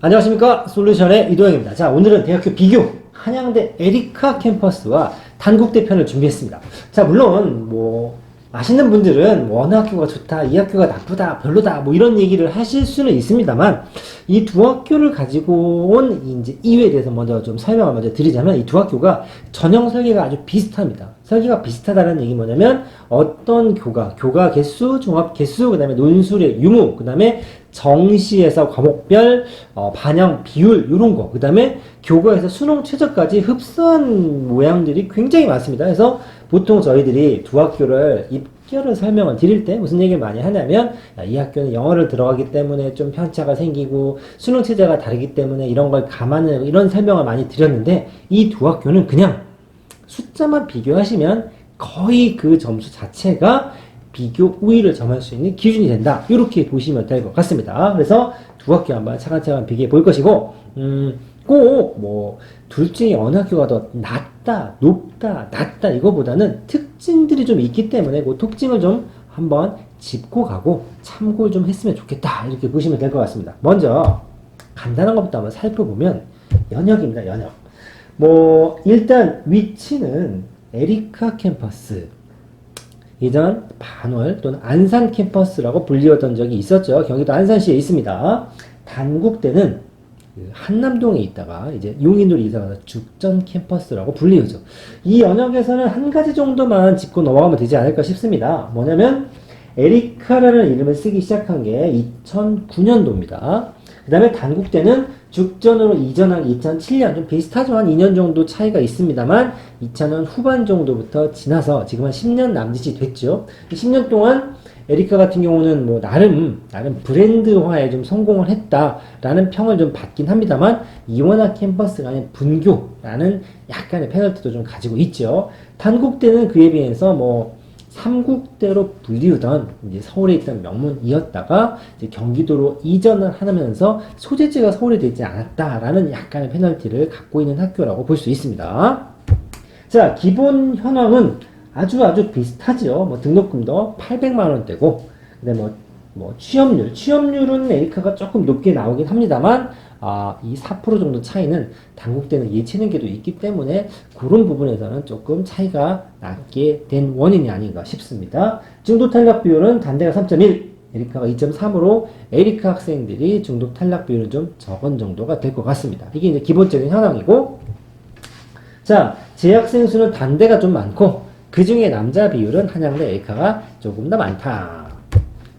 안녕하십니까, 솔루션의 이도영입니다. 자, 오늘은 대학교 비교 한양대 에리카 캠퍼스와 단국대 편을 준비했습니다. 자, 물론 아시는 분들은 어느 학교가 좋다, 이 학교가 나쁘다, 별로다, 이런 얘기를 하실 수는 있습니다만, 이 두 학교를 가지고 온 이제 이유에 대해서 먼저 좀 설명을 먼저 드리자면, 이 두 학교가 전형 설계가 아주 비슷합니다. 설계가 비슷하다는 얘기 뭐냐면, 어떤 교과 개수, 종합 개수, 그 다음에 논술의 유무, 그 다음에 정시에서 과목별 반영 비율 이런 거, 그 다음에 교과에서 수능 최저까지 흡수한 모양들이 굉장히 많습니다. 그래서 보통 저희들이 두 학교를 입결을 설명을 드릴 때 무슨 얘기를 많이 하냐면, 이 학교는 영어를 들어가기 때문에 좀 편차가 생기고 수능 체제가 다르기 때문에 이런 걸 감안을, 이런 설명을 많이 드렸는데, 이 두 학교는 그냥 숫자만 비교하시면 거의 그 점수 자체가 비교 우위를 점할 수 있는 기준이 된다, 이렇게 보시면 될 것 같습니다. 그래서 두 학교 한번 차근차근 비교해 볼 것이고, 꼭 둘 중에 어느 학교가 더 낮다, 높다, 낮다 이거보다는 특징들이 좀 있기 때문에 그 특징을 좀 한번 짚고 가고 참고를 좀 했으면 좋겠다, 이렇게 보시면 될 것 같습니다. 먼저 간단한 것부터 한번 살펴보면 연역입니다. 연역. 일단 위치는 에리카 캠퍼스, 이전 반월 또는 안산 캠퍼스라고 불리웠던 적이 있었죠. 경기도 안산시에 있습니다. 단국대는 한남동에 있다가 이제 용인으로 이사가서 죽전 캠퍼스라고 불리우죠. 이 연역에서는 한 가지 정도만 짚고 넘어가면 되지 않을까 싶습니다. 뭐냐면 에리카라는 이름을 쓰기 시작한 게 2009년도입니다. 그 다음에 단국대는 죽전으로 이전한 2007년, 좀 비슷하죠. 한 2년 정도 차이가 있습니다만 2000년 후반 정도부터 지나서 지금 한 10년 남짓이 됐죠. 10년 동안 에리카 같은 경우는 나름 브랜드화에 좀 성공을 했다라는 평을 좀 받긴 합니다만, 이원화 캠퍼스가 아닌 분교라는 약간의 페널티도 좀 가지고 있죠. 단국대는 그에 비해서 삼국대로 불리우던 이제 서울에 있던 명문이었다가 이제 경기도로 이전을 하면서 소재지가 서울에 되지 않았다라는 약간의 페널티를 갖고 있는 학교라고 볼 수 있습니다. 자, 기본 현황은 아주 비슷하죠. 등록금도 800만 원대고, 근데 취업률은 에리카가 조금 높게 나오긴 합니다만, 이 4% 정도 차이는 단국대는 예체능계도 있기 때문에 그런 부분에서는 조금 차이가 나게 된 원인이 아닌가 싶습니다. 중도 탈락 비율은 단대가 3.1, 에리카가 2.3으로 에리카 학생들이 중도 탈락 비율은 좀 적은 정도가 될 것 같습니다. 이게 이제 기본적인 현황이고, 자, 재학생 수는 단대가 좀 많고, 그 중에 남자 비율은 한양대 에리카가 조금 더 많다.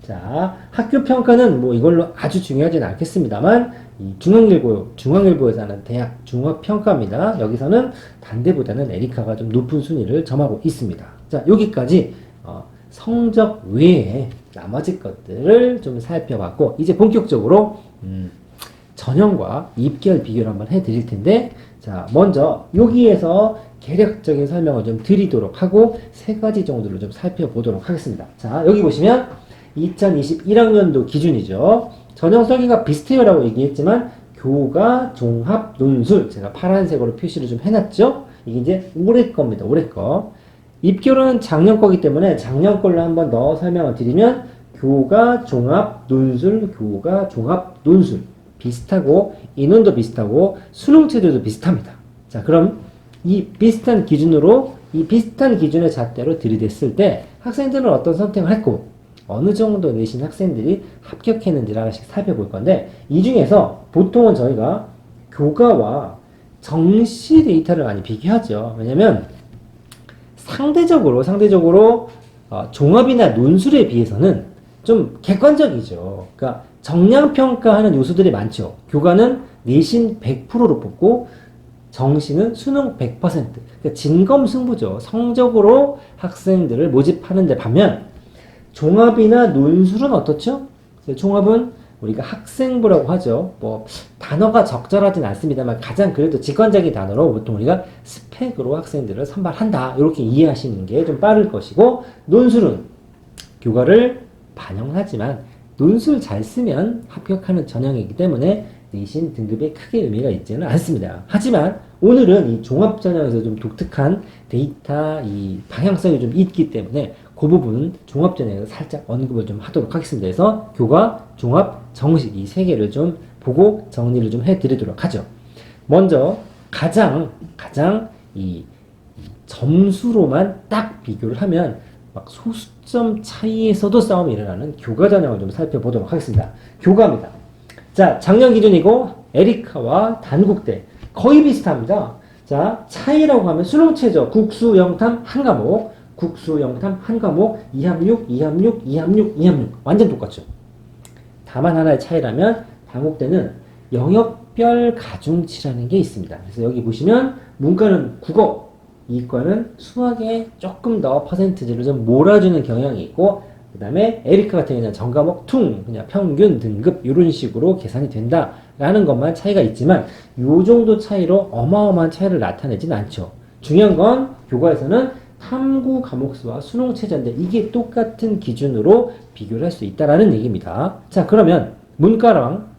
자, 학교 평가는 이걸로 아주 중요하진 않겠습니다만, 이 중앙일보에서 하는 대학 종합평가입니다. 여기서는 단대보다는 에리카가 좀 높은 순위를 점하고 있습니다. 자, 여기까지 성적 외에 나머지 것들을 좀 살펴봤고, 이제 본격적으로 전형과 입결 비교를 한번 해드릴 텐데, 자, 먼저 여기에서 개략적인 설명을 좀 드리도록 하고 세 가지 정도를 좀 살펴보도록 하겠습니다. 자, 여기 보시면 2021학년도 기준이죠. 전형 설계가 비슷해요라고 얘기했지만 교과, 종합, 논술, 제가 파란색으로 표시를 좀 해놨죠. 이게 이제 올해 겁니다. 올해 거. 입결은 작년 거기 때문에 작년 걸로 한번 더 설명을 드리면 교과, 종합, 논술, 교과, 종합, 논술 비슷하고 인원도 비슷하고 수능 체제도 비슷합니다. 자, 그럼 이 비슷한 기준으로, 이 비슷한 기준의 잣대로 들이댔을 때 학생들은 어떤 선택을 했고 어느 정도 내신 학생들이 합격했는지를 하나씩 살펴볼 건데, 이 중에서 보통은 저희가 교과와 정시 데이터를 많이 비교하죠. 왜냐면 상대적으로 종합이나 논술에 비해서는 좀 객관적이죠. 그러니까 정량평가하는 요소들이 많죠. 교과는 내신 100%로 뽑고 정시는 수능 100%. 그러니까 진검승부죠. 성적으로 학생들을 모집하는데 반면 종합이나 논술은 어떻죠? 종합은 우리가 학생부라고 하죠. 단어가 적절하진 않습니다만 가장 그래도 직관적인 단어로 보통 우리가 스펙으로 학생들을 선발한다, 이렇게 이해하시는 게 좀 빠를 것이고, 논술은 교과를 반영하지만 논술 잘 쓰면 합격하는 전형이기 때문에 내신 등급에 크게 의미가 있지는 않습니다. 하지만 오늘은 이 종합 전형에서 좀 독특한 데이터 이 방향성이 좀 있기 때문에 그 부분은 종합 전형에서 살짝 언급을 좀 하도록 하겠습니다. 그래서 교과, 종합, 정시 이 세 개를 좀 보고 정리를 좀 해드리도록 하죠. 먼저 가장 이 점수로만 딱 비교를 하면 막 소수점 차이에서도 싸움이 일어나는 교과 전형을 좀 살펴보도록 하겠습니다. 교과입니다. 자, 작년 기준이고 에리카와 단국대 거의 비슷합니다. 자, 차이라고 하면 수능체죠. 국수, 영탐, 한 과목, 국수, 영탐, 한 과목, 2합6, 2합6, 2합6, 2합6 완전 똑같죠. 다만 하나의 차이라면 단국대는 영역별 가중치라는 게 있습니다. 그래서 여기 보시면 문과는 국어, 이과는 수학에 조금 더 퍼센트지를 좀 몰아주는 경향이 있고, 그 다음에 에리카 같은 경우는 전과목 퉁, 그냥 평균, 등급 이런 식으로 계산이 된다라는 것만 차이가 있지만 요 정도 차이로 어마어마한 차이를 나타내진 않죠. 중요한 건 교과에서는 탐구 과목수와 수능 최저인데 이게 똑같은 기준으로 비교를 할 수 있다라는 얘기입니다. 자, 그러면 문과랑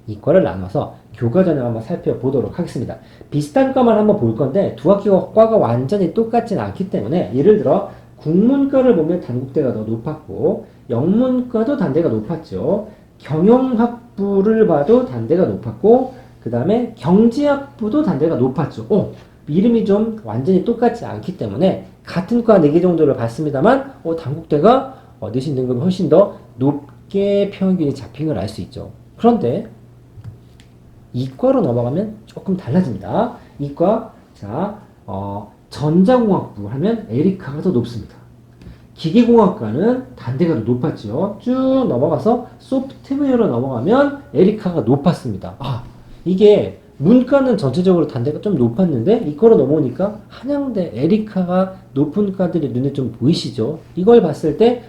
이과를 나눠서 교과 전형 한번 살펴보도록 하겠습니다. 비슷한 과만 한번 볼 건데 두 학교가 완전히 똑같진 않기 때문에, 예를 들어 국문과를 보면 단국대가 더 높았고 영문과도 단대가 높았죠. 경영학부를 봐도 단대가 높았고 그 다음에 경제학부도 단대가 높았죠. 이름이 좀 완전히 똑같지 않기 때문에 같은 과 4개 정도를 봤습니다만 단국대가 내신 등급이 훨씬 더 높게 평균이 잡힌 걸 알 수 있죠. 그런데 이과로 넘어가면 조금 달라집니다. 이과, 자, 전자공학부 하면 에리카가 더 높습니다. 기계공학과는 단대가 더 높았죠. 쭉 넘어가서 소프트웨어로 넘어가면 에리카가 높았습니다. 이게 문과는 전체적으로 단대가 좀 높았는데 이과로 넘어오니까 한양대 에리카가 높은 과들이 눈에 좀 보이시죠? 이걸 봤을 때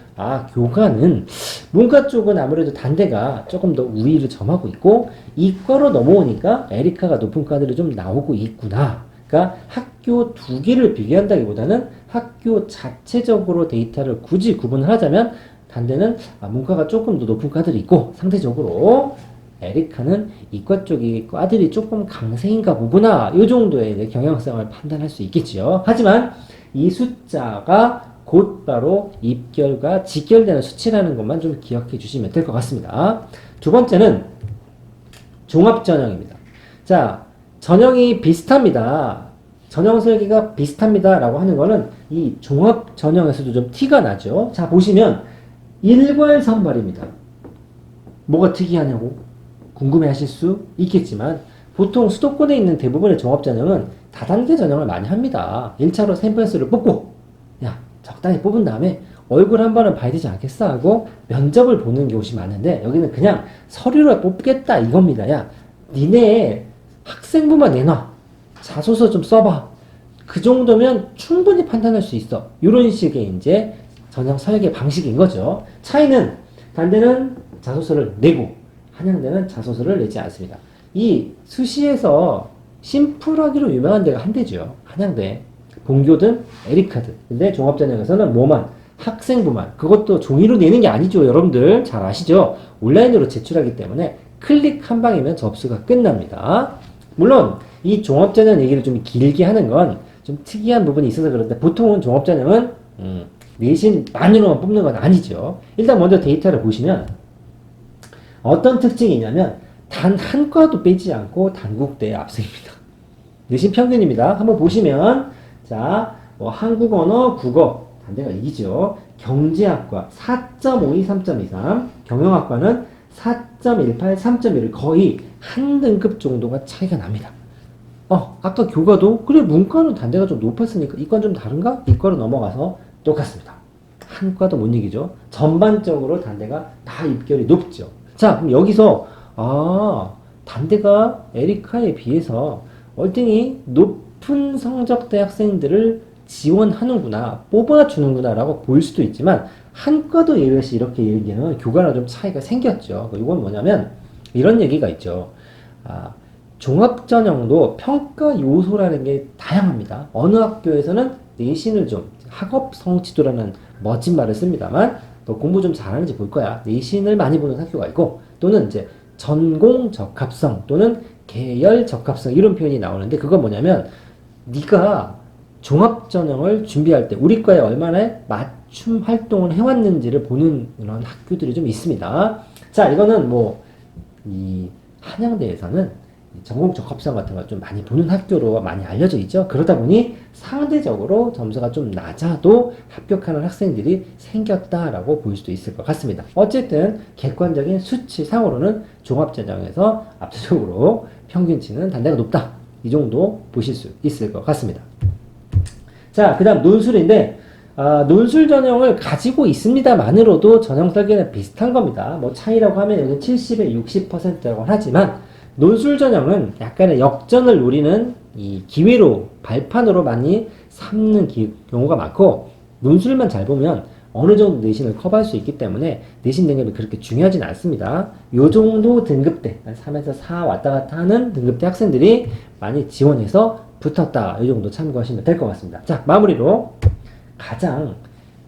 교과는 문과 쪽은 아무래도 단대가 조금 더 우위를 점하고 있고 이과로 넘어오니까 에리카가 높은 과들이 좀 나오고 있구나. 그러니까 학교 두 개를 비교한다기보다는 학교 자체적으로 데이터를 굳이 구분을 하자면 단대는 문과가 조금 더 높은 과들이 있고 상대적으로 에리카는 이과 쪽이 과들이 조금 강세인가 보구나. 이 정도의 경향성을 판단할 수 있겠지요. 하지만 이 숫자가 곧바로 입결과 직결되는 수치라는 것만 좀 기억해 주시면 될 것 같습니다. 두 번째는 종합전형입니다. 자, 전형이 비슷합니다. 전형 설계가 비슷합니다 라고 하는 거는 이 종합전형에서도 좀 티가 나죠. 자, 보시면 일괄선발입니다. 뭐가 특이하냐고 궁금해 하실 수 있겠지만 보통 수도권에 있는 대부분의 종합전형은 다단계 전형을 많이 합니다. 1차로 샘플수를 뽑고 적당히 뽑은 다음에 얼굴 한 번은 봐야 되지 않겠어 하고 면접을 보는 곳이 많은데 여기는 그냥 서류를 뽑겠다 이겁니다. 니네 학생부만 내놔. 자소서 좀 써봐. 그 정도면 충분히 판단할 수 있어. 이런 식의 이제 전형 설계 방식인 거죠. 차이는 단대는 자소서를 내고 한양대는 자소서를 내지 않습니다. 이 수시에서 심플하기로 유명한 데가 한 대죠. 한양대. 본교든 에리카든. 근데 종합전형에서는 뭐만? 학생부만. 그것도 종이로 내는 게 아니죠. 여러분들 잘 아시죠? 온라인으로 제출하기 때문에 클릭 한 방이면 접수가 끝납니다. 물론 이 종합전형 얘기를 좀 길게 하는 건 좀 특이한 부분이 있어서 그런데 보통은 종합전형은 내신만으로만 뽑는 건 아니죠. 일단 먼저 데이터를 보시면 어떤 특징이 있냐면 단 한 과도 빼지 않고 단국대에 앞섭니다. 내신 평균입니다. 한번 보시면 자, 한국언어, 국어 단대가 이기죠. 경제학과 4.52, 3.23, 경영학과는 4.18, 3.1 거의 한 등급 정도가 차이가 납니다. 아까 교과도 그래 문과는 단대가 좀 높았으니까 이과는 좀 다른가? 이과로 넘어가서 똑같습니다. 한 과도 못 이기죠. 전반적으로 단대가 다 입결이 높죠. 자, 그럼 여기서 단대가 에리카에 비해서 월등히 높은 성적대 학생들을 지원하는구나, 뽑아주는구나 라고 볼 수도 있지만 한 과도 예외 없이 이렇게 얘기하면 교과랑 좀 차이가 생겼죠. 이건 뭐냐면 이런 얘기가 있죠. 종합전형도 평가 요소라는 게 다양합니다. 어느 학교에서는 내신을 좀 학업 성취도라는 멋진 말을 씁니다만 너 공부 좀 잘하는지 볼 거야. 내신을 많이 보는 학교가 있고 또는 이제 전공 적합성 또는 계열 적합성 이런 표현이 나오는데 그건 뭐냐면 네가 종합전형을 준비할 때 우리 과에 얼마나 맞춤 활동을 해왔는지를 보는 그런 학교들이 좀 있습니다. 자, 이거는 이 한양대에서는 전공 적합성 같은 걸 좀 많이 보는 학교로 많이 알려져 있죠. 그러다 보니 상대적으로 점수가 좀 낮아도 합격하는 학생들이 생겼다라고 볼 수도 있을 것 같습니다. 어쨌든 객관적인 수치상으로는 종합전형에서 압도적으로 평균치는 단대가 높다. 이 정도 보실 수 있을 것 같습니다. 자, 그 다음 논술인데 논술 전형을 가지고 있습니다만으로도 전형 설계는 비슷한 겁니다. 뭐 차이라고 하면 여기 70에 60%라고 하지만 논술 전형은 약간의 역전을 노리는 이 기회로 발판으로 많이 삼는 경우가 많고 논술만 잘 보면 어느 정도 내신을 커버할 수 있기 때문에 내신 능력이 그렇게 중요하진 않습니다. 요 정도 등급대 3에서 4 왔다 갔다 하는 등급대 학생들이 많이 지원해서 붙었다. 이 정도 참고하시면 될 것 같습니다. 자, 마무리로 가장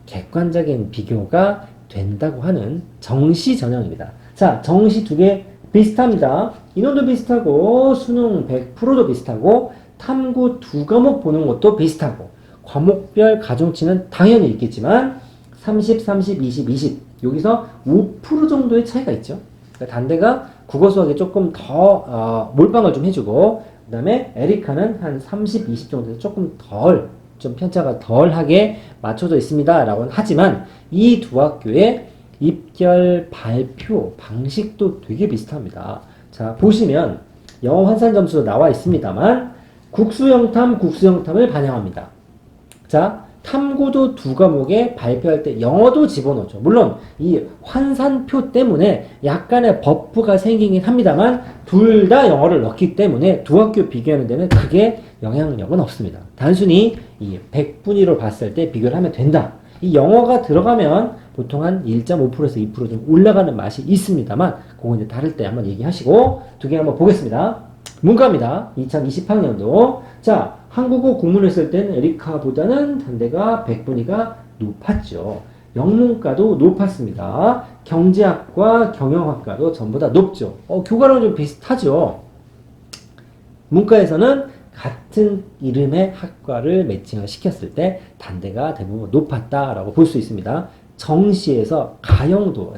객관적인 비교가 된다고 하는 정시 전형입니다. 자, 정시 두 개 비슷합니다. 인원도 비슷하고 수능 100%도 비슷하고 탐구 두 과목 보는 것도 비슷하고 과목별 가중치는 당연히 있겠지만 30, 30, 20, 20 여기서 5% 정도의 차이가 있죠. 그러니까 단대가 국어 수학에 조금 더 몰빵을 좀 해주고 그 다음에 에리카는 한 30, 20 정도에서 조금 좀 편차가 덜하게 맞춰져 있습니다. 라고는 하지만 이 두 학교의 입결 발표 방식도 되게 비슷합니다. 자, 보시면 영어 환산 점수도 나와 있습니다만 국수영탐을 반영합니다. 자, 탐구도 두 과목에 발표할 때 영어도 집어넣죠. 물론 이 환산표 때문에 약간의 버프가 생기긴 합니다만 둘 다 영어를 넣기 때문에 두 학교 비교하는 데는 크게 영향력은 없습니다. 단순히 이 100분위로 봤을 때 비교를 하면 된다. 이 영어가 들어가면 보통 한 1.5%에서 2%좀 올라가는 맛이 있습니다만 그거 이제 다를 때 한번 얘기하시고 두 개 한번 보겠습니다. 문과입니다. 2020학년도. 자, 한국어 공문을 쓸 때는 에리카보다는 단대가 100분위가 높았죠. 영문과도 높았습니다. 경제학과 경영학과도 전부 다 높죠. 교과랑은 좀 비슷하죠. 문과에서는 같은 이름의 학과를 매칭을 시켰을 때 단대가 대부분 높았다라고 볼 수 있습니다. 정시에서 가형도,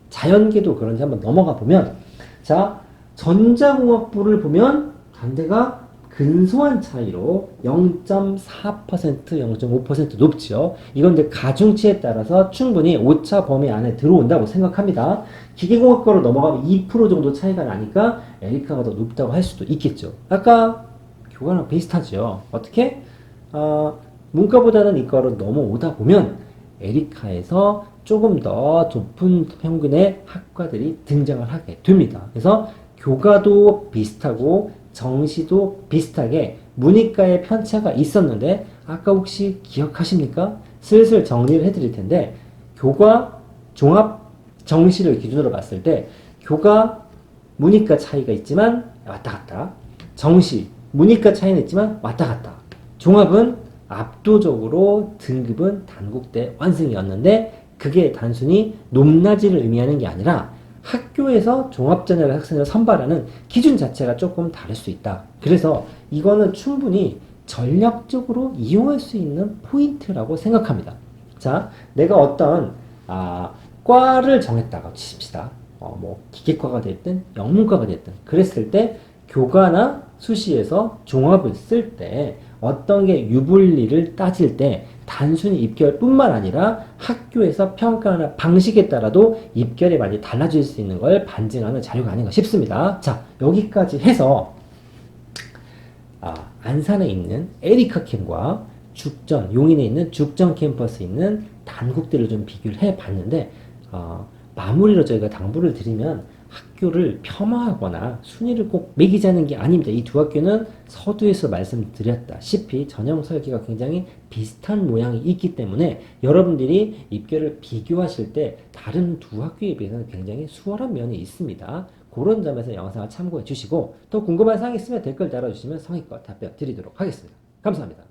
자연계도 그런지 한번 넘어가 보면, 자, 전자공학부를 보면 단대가 근소한 차이로 0.4%, 0.5% 높죠. 이건 이제 가중치에 따라서 충분히 오차 범위 안에 들어온다고 생각합니다. 기계공학과로 넘어가면 2% 정도 차이가 나니까 에리카가 더 높다고 할 수도 있겠죠. 아까 교과랑 비슷하죠. 어떻게? 문과보다는 이과로 넘어오다 보면 에리카에서 조금 더 높은 평균의 학과들이 등장을 하게 됩니다. 그래서 교과도 비슷하고 정시도 비슷하게 문이과의 편차가 있었는데 아까 혹시 기억하십니까? 슬슬 정리를 해드릴 텐데 교과, 종합, 정시를 기준으로 봤을 때 교과, 문이과 차이가 있지만 왔다 갔다 정시, 문이과 차이는 있지만 왔다 갔다 종합은 압도적으로 등급은 단국대 완승이었는데 그게 단순히 높낮이를 의미하는 게 아니라 학교에서 종합전형의 학생을 선발하는 기준 자체가 조금 다를 수 있다. 그래서 이거는 충분히 전략적으로 이용할 수 있는 포인트라고 생각합니다. 자, 내가 어떤 과를 정했다고 치십시다. 뭐 기계과가 됐든 영문과가 됐든 그랬을 때 교과나 수시에서 종합을 쓸 때 어떤 게 유불리를 따질 때 단순히 입결뿐만 아니라 학교에서 평가하는 방식에 따라도 입결이 많이 달라질 수 있는 걸 반증하는 자료가 아닌가 싶습니다. 자, 여기까지 해서 안산에 있는 에리카 캠과 죽전, 용인에 있는 죽전 캠퍼스에 있는 단국대를 좀 비교를 해봤는데 마무리로 저희가 당부를 드리면 학교를 폄하하거나 순위를 꼭 매기자는 게 아닙니다. 이 두 학교는 서두에서 말씀드렸다시피 전형 설계가 굉장히 비슷한 모양이 있기 때문에 여러분들이 입결을 비교하실 때 다른 두 학교에 비해서는 굉장히 수월한 면이 있습니다. 그런 점에서 영상을 참고해 주시고 또 궁금한 사항이 있으면 댓글 달아주시면 성의껏 답변 드리도록 하겠습니다. 감사합니다.